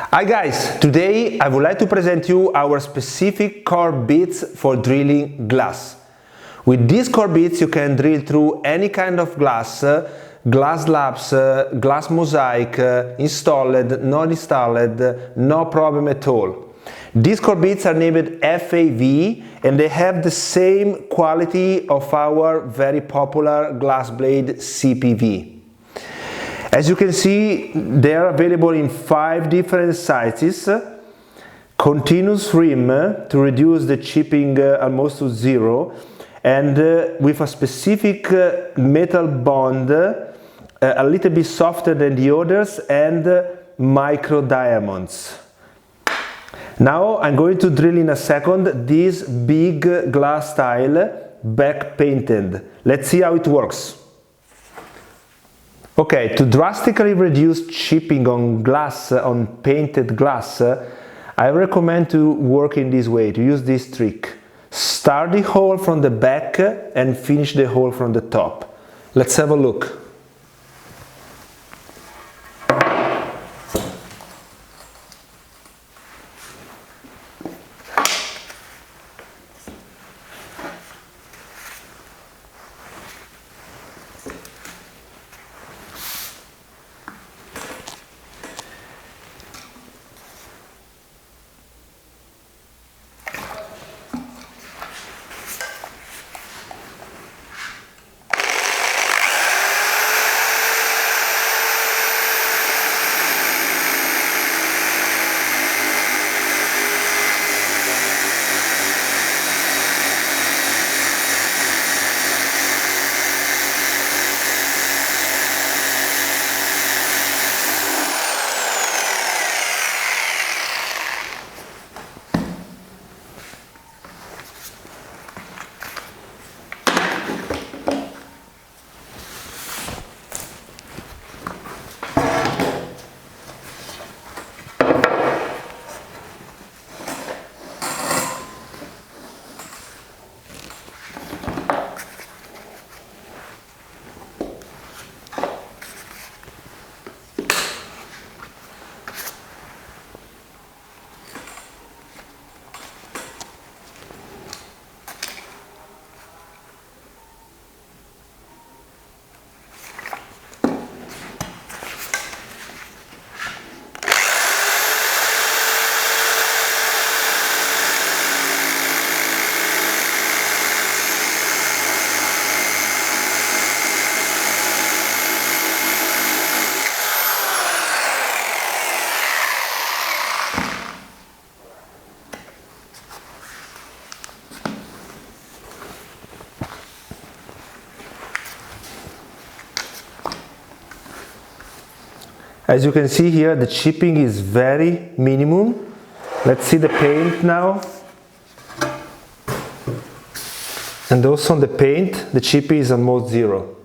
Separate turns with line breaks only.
Hi guys, today I would like to present you our specific core bits for drilling glass. With these core bits you can drill through any kind of glass, glass slabs, glass mosaic, installed, not installed, no problem at all. These core bits are named FAV and they have the same quality of our very popular glass blade CPV. As you can see, they are available in 5 different sizes. Continuous rim to reduce the chipping almost to zero, and with a specific metal bond a little bit softer than the others, and micro diamonds. Now I'm going to drill in a second this big glass tile back painted. Let's see how it works. Okay, to drastically reduce chipping on glass, on painted glass, I recommend to work in this way, to use this trick. Start the hole from the back and finish the hole from the top. Let's have a look. As you can see here, the chipping is very minimum. Let's see the paint now. And also on the paint, the chipping is almost zero.